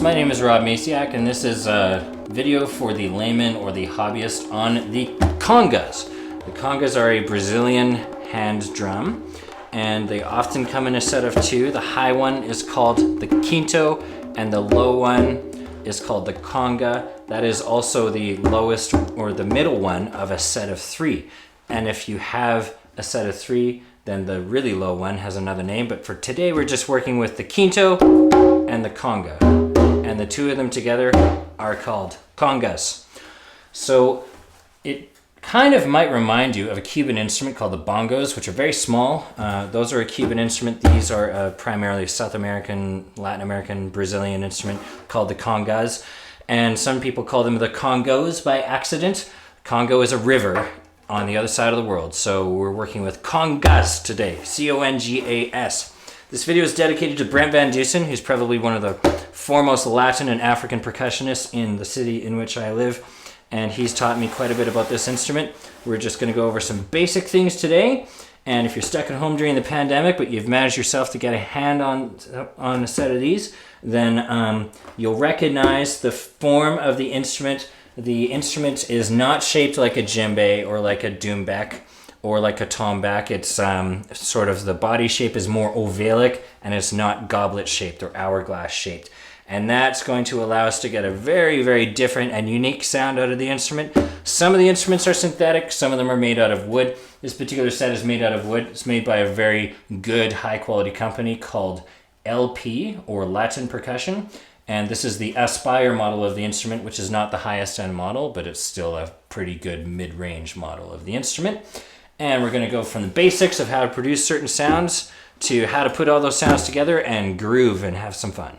my name is Rob Masiak, and this is a video for the Layman or the Hobbyist on the Congas. The Congas are a Brazilian hand drum, and they often come in a set of two. The high one is called the quinto, and the low one is called the conga. That is also the lowest or the middle one of a set of three. And if you have a set of three, then the really low one has another name. But for today, we're just working with the quinto and the conga. And the two of them together are called congas. So it kind of might remind you of a Cuban instrument called the bongos, which are very small. Those are a Cuban instrument. These are primarily a South American, Latin American, Brazilian instrument called the congas. And some people call them the Congos by accident. Congo is a river on the other side of the world. So we're working with Congas today, C-O-N-G-A-S. This video is dedicated to Brent Van Dusen, who's probably one of the foremost Latin and African percussionists in the city in which I live. And he's taught me quite a bit about this instrument. We're just gonna go over some basic things today. And if you're stuck at home during the pandemic, but you've managed yourself to get a hand on a set of these, then you'll recognize the form of the instrument. The instrument is not shaped like a djembe or like a doumbek or like a tombak. It's sort of the body shape is more ovalic, and it's not goblet shaped or hourglass shaped. And that's going to allow us to get a very, very different and unique sound out of the instrument. Some of the instruments are synthetic, some of them are made out of wood. This particular set is made out of wood. It's made by a very good, high quality company called LP, or Latin Percussion. And this is the Aspire model of the instrument, which is not the highest end model, but it's still a pretty good mid-range model of the instrument. And we're gonna go from the basics of how to produce certain sounds to how to put all those sounds together and groove and have some fun.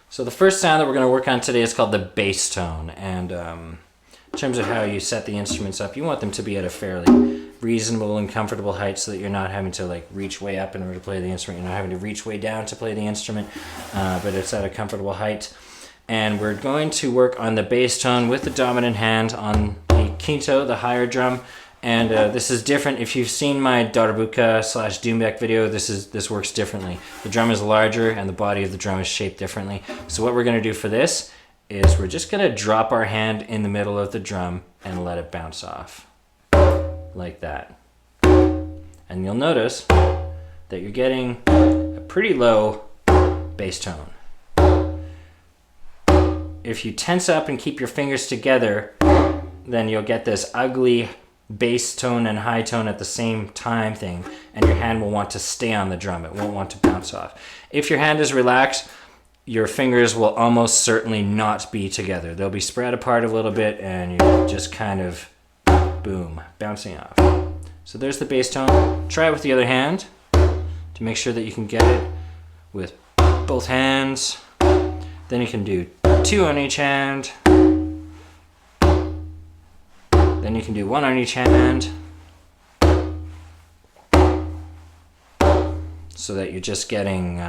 So the first sound that we're going to work on today is called the bass tone. And in terms of how you set the instruments up, you want them to be at a fairly reasonable and comfortable height so that you're not having to like reach way up in order to play the instrument. You're not having to reach way down to play the instrument, but it's at a comfortable height. And we're going to work on the bass tone with the dominant hand on the quinto, the higher drum. And this is different. If you've seen my darbuka / doumbek video, this works differently. The drum is larger and the body of the drum is shaped differently. So what we're gonna do for this is we're just gonna drop our hand in the middle of the drum and let it bounce off, like that. And you'll notice that you're getting a pretty low bass tone. If you tense up and keep your fingers together, then you'll get this ugly bass tone and high tone at the same time thing, and your hand will want to stay on the drum. It won't want to bounce off. If your hand is relaxed, your fingers will almost certainly not be together. They'll be spread apart a little bit, and you're just kind of, boom, bouncing off. So there's the bass tone. Try it with the other hand to make sure that you can get it with both hands. Then you can do 2 on each hand. Then you can do 1 on each hand, so that you're just getting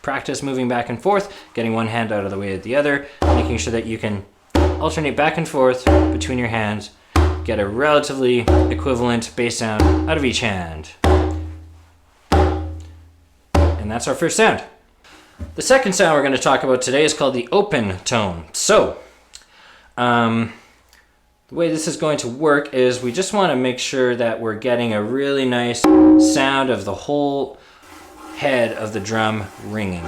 practice moving back and forth, getting one hand out of the way of the other, making sure that you can alternate back and forth between your hands, get a relatively equivalent bass sound out of each hand. And that's our first sound. The second sound we're going to talk about today is called the open tone. So, the way this is going to work is we just want to make sure that we're getting a really nice sound of the whole head of the drum ringing.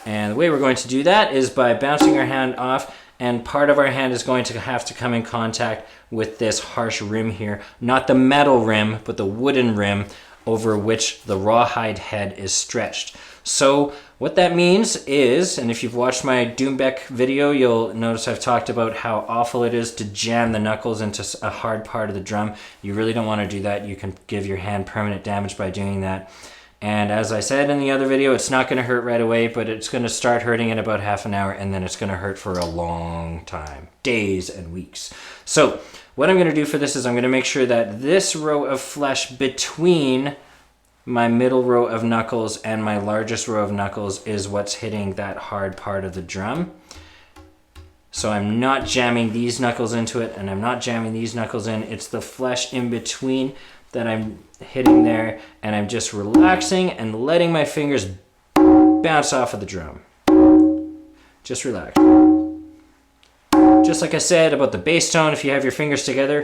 And the way we're going to do that is by bouncing our hand off, and part of our hand is going to have to come in contact with this harsh rim here. Not the metal rim, but the wooden rim over which the rawhide head is stretched. So what that means is, and if you've watched my doumbek video, you'll notice I've talked about how awful it is to jam the knuckles into a hard part of the drum. You really don't want to do that. You can give your hand permanent damage by doing that. And as I said in the other video, it's not going to hurt right away, but it's going to start hurting in about half an hour, and then it's going to hurt for a long time, days and weeks. So what I'm going to do for this is I'm going to make sure that this row of flesh between my middle row of knuckles and my largest row of knuckles is what's hitting that hard part of the drum. So I'm not jamming these knuckles into it, and I'm not jamming these knuckles in. It's the flesh in between that I'm hitting there, and I'm just relaxing and letting my fingers bounce off of the drum. Just relax. Just like I said about the bass tone, if you have your fingers together,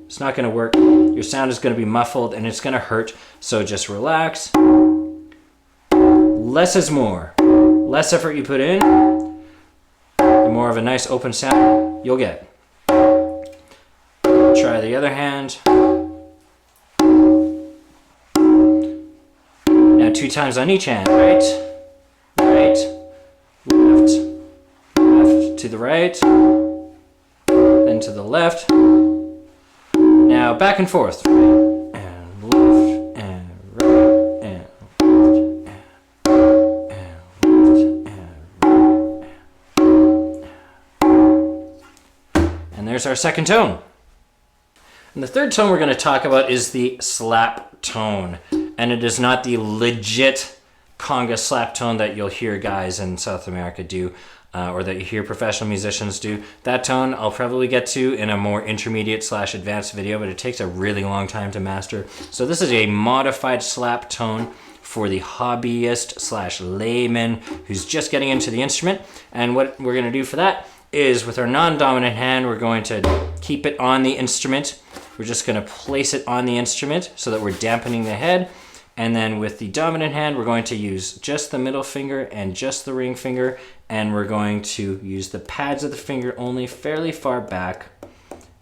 it's not going to work. Your sound is going to be muffled and it's going to hurt. So just relax. Less is more. Less effort you put in, the more of a nice open sound you'll get. Try the other hand. Now 2 times on each hand. Right, right, left, left to the right, then to the left. Now back and forth. And left and right and and there's our second tone. And the third tone we're going to talk about is the slap tone. And it is not the legit conga slap tone that you'll hear guys in South America do, or that you hear professional musicians do. That tone I'll probably get to in a more intermediate / advanced video, but it takes a really long time to master. So this is a modified slap tone for the hobbyist / layman who's just getting into the instrument. And what we're going to do for that is with our non-dominant hand, we're going to keep it on the instrument. We're just going to place it on the instrument so that we're dampening the head. And then with the dominant hand, we're going to use just the middle finger and just the ring finger. And we're going to use the pads of the finger only fairly far back.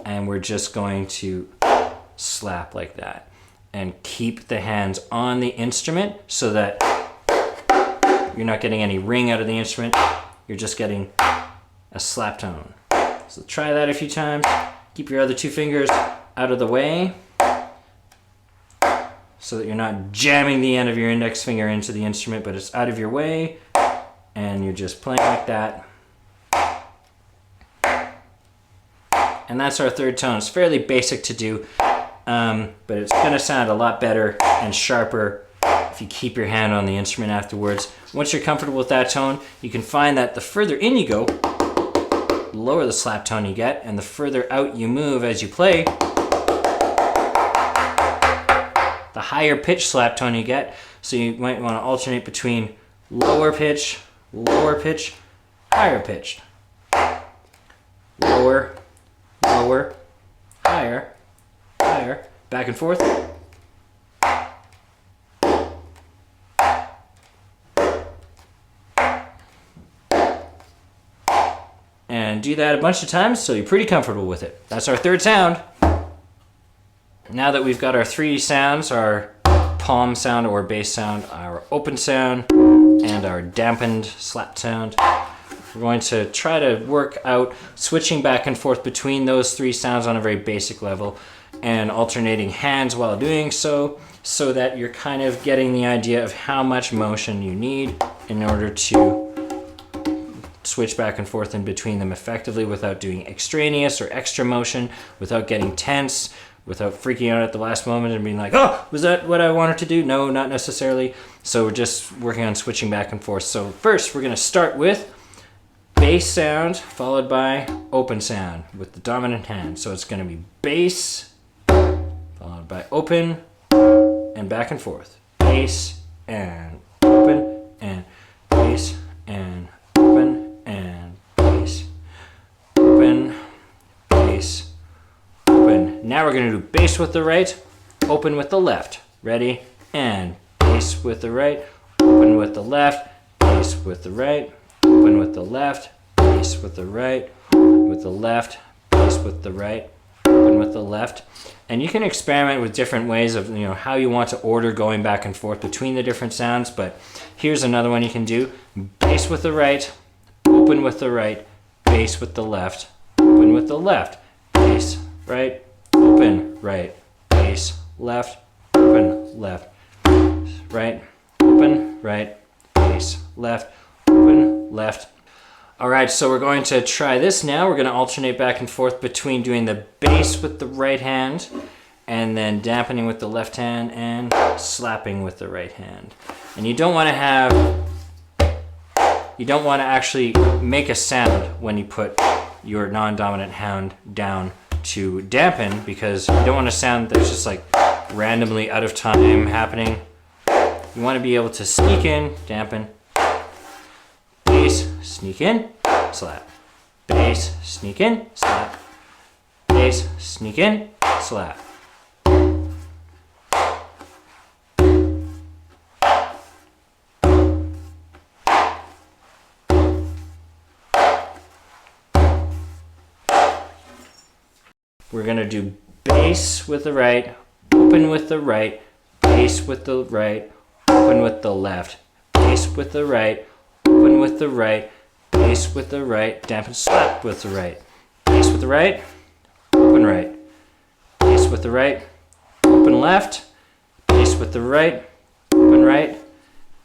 And we're just going to slap like that. And keep the hands on the instrument so that you're not getting any ring out of the instrument. You're just getting a slap tone. So try that a few times. Keep your other 2 fingers out of the way so that you're not jamming the end of your index finger into the instrument, but it's out of your way and you're just playing like that. And that's our third tone. It's fairly basic to do, but it's going to sound a lot better and sharper if you keep your hand on the instrument afterwards. Once you're comfortable with that tone, you can find that the further in you go, the lower the slap tone you get, and the further out you move as you play, the higher pitch slap tone you get. So you might want to alternate between lower pitch, higher pitched. Lower, lower, higher, higher, back and forth. And do that a bunch of times so you're pretty comfortable with it. That's our third sound. Now that we've got our 3 sounds, our palm sound or bass sound, our open sound, and our dampened slap sound, we're going to try to work out switching back and forth between those 3 sounds on a very basic level and alternating hands while doing so, so that you're kind of getting the idea of how much motion you need in order to switch back and forth in between them effectively without doing extraneous or extra motion, without getting tense, without freaking out at the last moment and being like, oh, was that what I wanted to do? No, not necessarily. So we're just working on switching back and forth. So first we're going to start with bass sound followed by open sound with the dominant hand. So it's going to be bass followed by open and back and forth. Bass and open and bass and open and bass, open, bass, open. Now we're going to do bass with the right, open with the left. Ready? And bass with the right, open with the left, bass with the right, open with the left, bass with the right, with the left, bass with the right, open with the left. And you can experiment with different ways of, how you want to order going back and forth between the different sounds, but here's another one you can do. Bass with the right, open with the right, bass with the left, open with the left, bass, right, open, right, bass, left, open, left, right, open, right, bass, left, open, left. All right, so we're going to try this now. We're going to alternate back and forth between doing the bass with the right hand and then dampening with the left hand and slapping with the right hand. And you don't want to actually make a sound when you put your non-dominant hand down to dampen, because you don't want a sound that's just like randomly out of time happening. You want to be able to sneak in, dampen, sneak in, slap. Bass, sneak in, slap. Bass, sneak in, slap. We're gonna do bass with the right, open with the right, bass with the right, open with the left, bass with the right, open with the right, bass with the right, dampen, slap with the right, bass with the right, open right, bass with the right, open left, bass with the right, open right,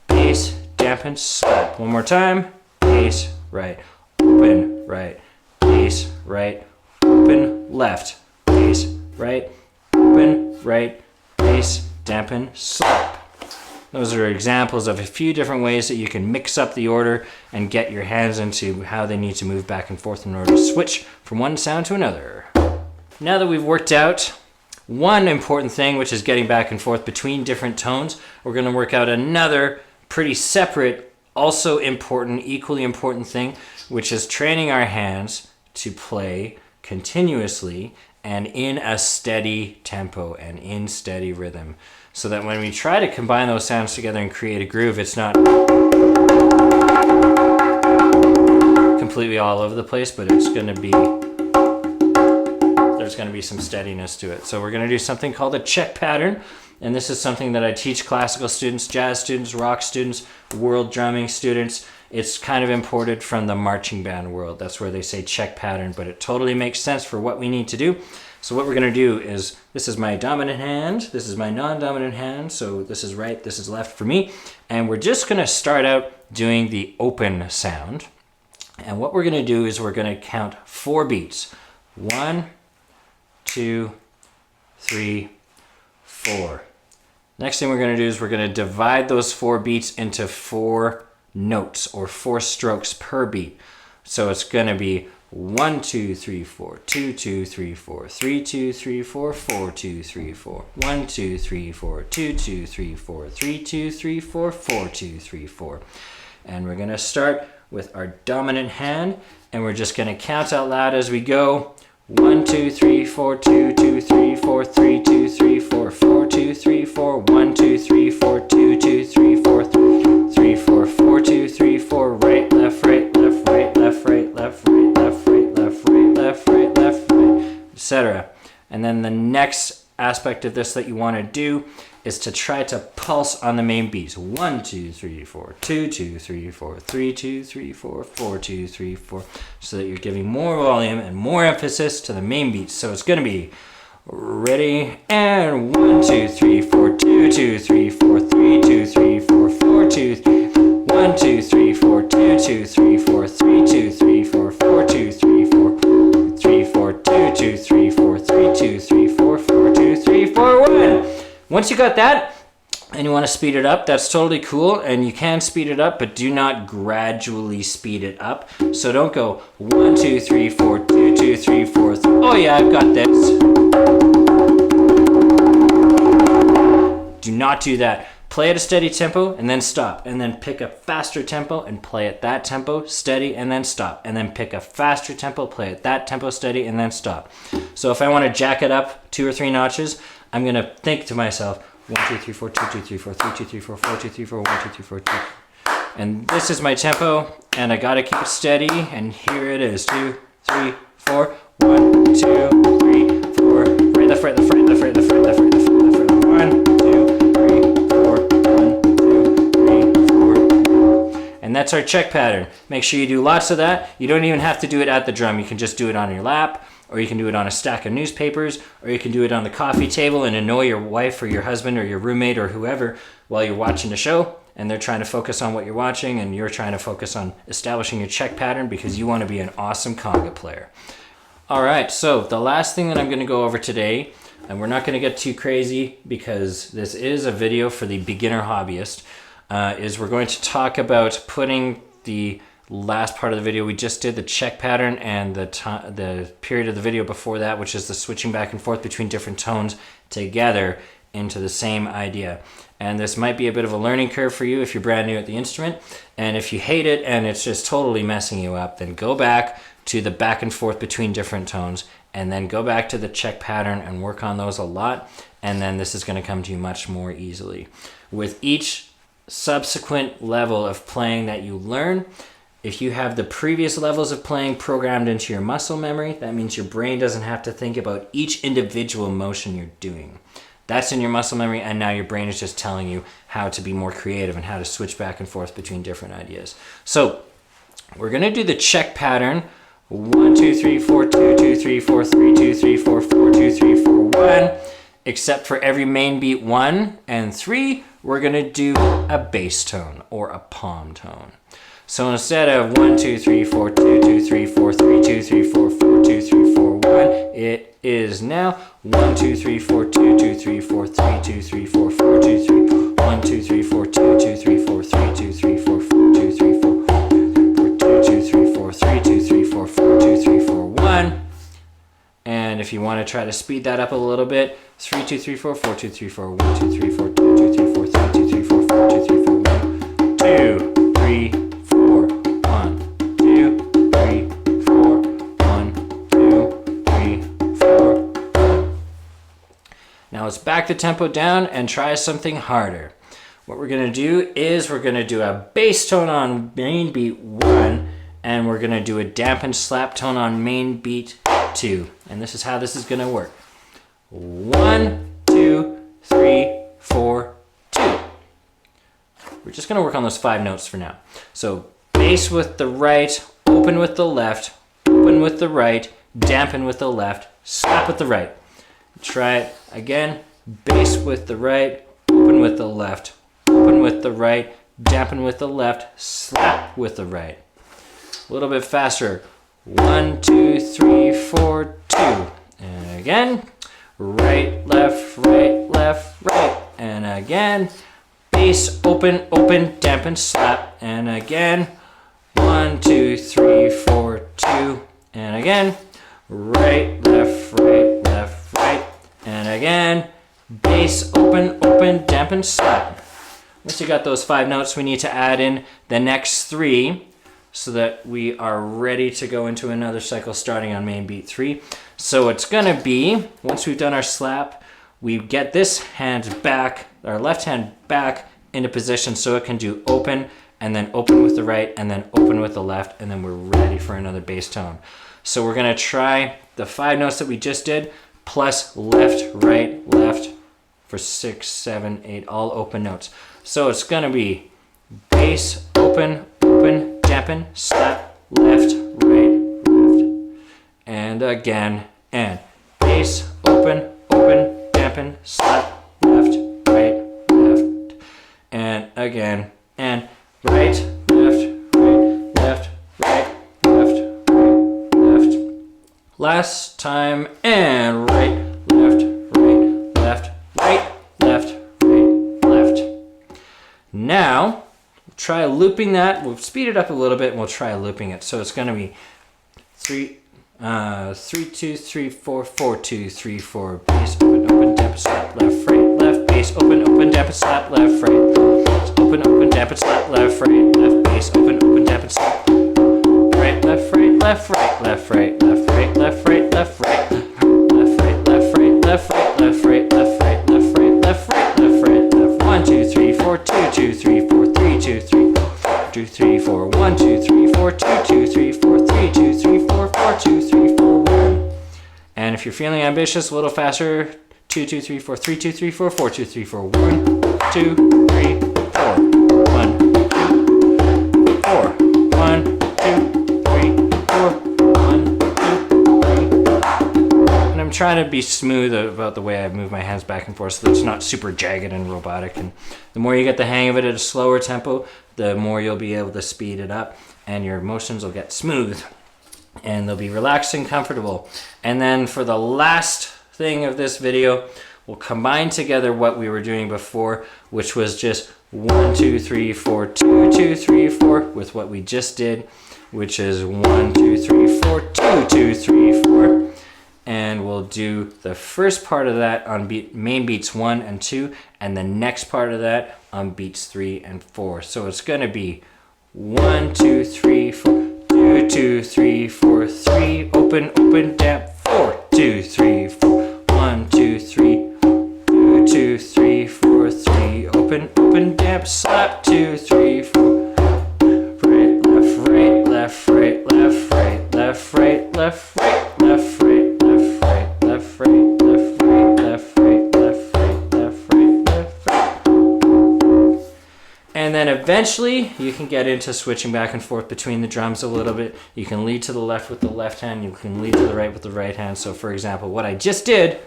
bass, dampen, slap. One more time, bass, right, open right, bass, right, open left, bass, right, open right, bass, dampen, slap. Those are examples of a few different ways that you can mix up the order and get your hands into how they need to move back and forth in order to switch from one sound to another. Now that we've worked out one important thing, which is getting back and forth between different tones, we're going to work out another pretty separate, also important, equally important thing, which is training our hands to play continuously and in a steady tempo and in steady rhythm, so that when we try to combine those sounds together and create a groove, it's not completely all over the place, but it's going to be, there's going to be some steadiness to it. So we're going to do something called a check pattern, and this is something that I teach classical students, jazz students, rock students, world drumming students. It's kind of imported from the marching band world. That's where they say check pattern, but it totally makes sense for what we need to do. So what we're going to do is, this is my dominant hand, this is my non-dominant hand, so this is right, this is left for me, and we're just going to start out doing the open sound. And what we're going to do is we're going to count 4 beats. 1, 2, 3, 4. Next thing we're going to do is we're going to divide those 4 beats into 4 notes, or 4 strokes per beat. So it's going to be 1, 2, 3, 4, 2, 2, 3, 4, 3, 2, 3, 4, 4, 2, 3, 4, 1, 2, 3, 4, 2, 2, 3, 4, 3, 2, 3, 4, 4, 2, 3, 4. And we're going to start with our dominant hand, and we're just going to count out loud as we go. 1, 2, 3, 4, 2, 2, 3, 4, 3, 2, 3, 4, 4, 2, 3, 4, 1, 2, 3, 4, 2, 2, 3, 4, 3, 4, 4, 2, 3, 4, right, left, right, left, right, left, right, left, right, left, right, left, right, left, right, left, right, etc. And then the next aspect of this that you want to do is to try to pulse on the main beats. 1, 2, 3, 4, 2, 2, 3, 4, 3, 2, 3, 4, 4, 2, 3, 4, so that you're giving more volume and more emphasis to the main beats. So it's going to be ready, and 1, 2, 3, 4, 2, 2, 3, 4, 3, 2, 3, 4, 4, 2, 3, 1, 2, 3, 4, 2, 2, 3, 4, 3, 2, 3, 4, 4, 2, 3, 4, 3, 4, 2, 2, 3, 4, 3, 2, 3, 4, 4, 2, 3, 4, 1. Once you got that, and you want to speed it up, that's totally cool, and you can speed it up, but do not gradually speed it up. So don't go 1, 2, 3, 4, 2, 2, 3, 4, 3. Oh yeah, I've got this. Do not do that. Play at a steady tempo and then stop, and then pick a faster tempo and play at that tempo, steady, and then stop, and then pick a faster tempo, play at that tempo, steady, and then stop. So if I want to jack it up 2 or 3 notches, I'm going to think to myself, 1, 2, 3, 4, 2, 2, 3, 4, 3, 2, 3, 4, 4, 2, 3, 4, 1, 2, 3, 4, 2. And this is my tempo, and I got to keep it steady, and here it is. 2, 3, 4, 1, 2, 3, 4, right, left, right, left, right, left, right, left, right, left, right, left, right, left, right. 1, 2, 3, 4, 1, 2, 3, 4. And that's our check pattern. Make sure you do lots of that. You don't even have to do it at the drum. You can just do it on your lap, or you can do it on a stack of newspapers, or you can do it on the coffee table and annoy your wife or your husband or your roommate or whoever while you're watching the show, and they're trying to focus on what you're watching, and you're trying to focus on establishing your check pattern because you want to be an awesome conga player. All right, so the last thing that I'm going to go over today, and we're not going to get too crazy because this is a video for the beginner hobbyist, is we're going to talk about putting the last part of the video we just did, the check pattern, and the period of the video before that, which is the switching back and forth between different tones, together into the same idea. And this might be a bit of a learning curve for you if you're brand new at the instrument. And if you hate it and it's just totally messing you up, then go back to the back and forth between different tones, and then go back to the check pattern and work on those a lot. And then this is going to come to you much more easily. With each subsequent level of playing that you learn, if you have the previous levels of playing programmed into your muscle memory, that means your brain doesn't have to think about each individual motion you're doing. That's in your muscle memory, and now your brain is just telling you how to be more creative and how to switch back and forth between different ideas. So we're going to do the check pattern. 1, 2, 3, 4, 2, 2, 3, 4, 3, 2, 3, 4, 4, 2, 3, 4, 1. Except for every main beat 1 and 3, we're going to do a bass tone or a palm tone. So instead of 1, 2, 3, 4, 2, 2, 3, 4, 3, 2, 3, 4, 4, 2, 3, 4, 1, it is now 1, 2, 3, 4, 2, 2, 3, 4, 3, 2, 3, 4, 4, 2, 3, 1, 2, 3, 4, 2, 2, 3, 4, 3, 2, 3, 4, 4, 2, 3, 4, 2, 3, 4, 3, 2, 3, 4, 4, 2, 3, 4, 1. And if you want to try to speed that up a little bit, 3, 2, 3, 4, 4, 2, 3, 4, 1, 2, 3, 4, 2, 2, 3, 4, 3, 2, 3, 4, 4, 2, 3, 4, 1, 2, 3, 4, 1, 2, 3, 4, 1, 2, 3, 4, 1. Now let's back the tempo down and try something harder. What we're going to do is we're going to do a bass tone on main beat 1, and we're going to do a dampened slap tone on main beat 2. And this is how this is going to work. 1, 2, 3, 4, 2. We're just going to work on those 5 notes for now. So bass with the right, open with the left, open with the right, dampen with the left, slap with the right. Try it again. Bass with the right, open with the left, open with the right, dampen with the left, slap with the right. A little bit faster. 1, 2, 3, 4, 2. And again. Right, left, right, left, right. And again. Bass, open, open, dampen, slap. And again. 1, 2, 3, 4, 2. And again. Right, left, right, left, right. And again. Bass, open, open, dampen, slap. Once you got those 5 notes, we need to add in the next 3 so that we are ready to go into another cycle starting on main beat 3. So it's gonna be, once we've done our slap, we get this hand back, our left hand back into position so it can do open, and then open with the right, and then open with the left, and then we're ready for another bass tone. So we're gonna try the 5 notes that we just did, plus left, right, left for 6, 7, 8, all open notes. So it's gonna be bass, open, open, dampen, slap, left, right, left. And again, and bass, open, open, dampen, slap, left, right, left. And again, and right, left, right, left, right, left, right, left. Last time, and right, left, right, left, right, left, right, left. Now, we'll try looping that. We'll speed it up a little bit and we'll try looping it. So it's going to be 3, 2, 3, 4, 4, 2, 3, 4. Bass, open, open, dampen, slap, left, right, left. Bass, open, open, dampen, slap, left, right. Open, open, dampen, slap, left, right, left. Bass, open, open, dampen, slap. Right, left, right, left, right, left, right, left, right, left, right, left, right. Left, right, left, right, left, right, left, right, left, right, left, right, left, right, left, right, left. 1, 2, 3, 4, 2, 2, 3, 4, 3, 2, 3, 2, 3, 4, 1, 2, 3, 4, 2, 2, 3, 4, 3, 2, 3, 4, 4, 2, 3, 4, 1. And if you're feeling ambitious, a little faster, 2, 2, 3, 4, 3, 2, 3, 4, 4, 2, 3, 4, 1, 2, 3, 4, 1, 2, 4, 1, 2, 3, 4, 1, 2, 3. And I'm trying to be smooth about the way I move my hands back and forth so that it's not super jagged and robotic. And the more you get the hang of it at a slower tempo, the more you'll be able to speed it up and your motions will get smooth and they'll be relaxed and comfortable. And then for the last thing of this video, we'll combine together what we were doing before, which was just 1, 2, 3, 4, 2, 2, 3, 4, with what we just did, which is 1, 2, 3, 4, 2, 2, 3, 4. And we'll will do the first part of that on main beats 1 and 2, and the next part of that on beats 3 and 4. So it's going to be 1, 2, 3, 4, 2, 2, 3, 4, 3, open, open, damp, 4, 2, 3, 4, 1, 2, 3, 2, 2, 3, 4, 3, open, open, damp, slap, 2, 3, 4, right, left, right, left, right, left, right, left, right, left, right, left, right, left, right, left, right, left, right, left, right, left, right, left, right, left, right. And then eventually you can get into switching back and forth between the drums a little bit. You can lead to the left with the left hand, you can lead to the right with the right hand. So for example, what I just did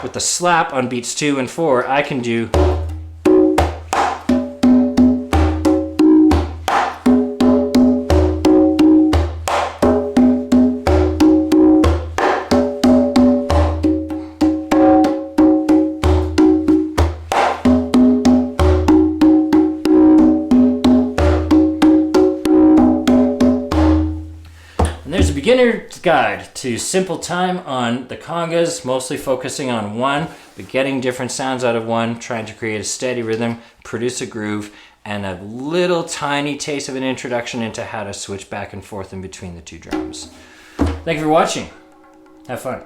with the slap on beats 2 and 4, I can do. There's a beginner's guide to simple time on the congas, mostly focusing on 1, but getting different sounds out of 1, trying to create a steady rhythm, produce a groove, and a little tiny taste of an introduction into how to switch back and forth in between the 2 drums. Thank you for watching. Have fun.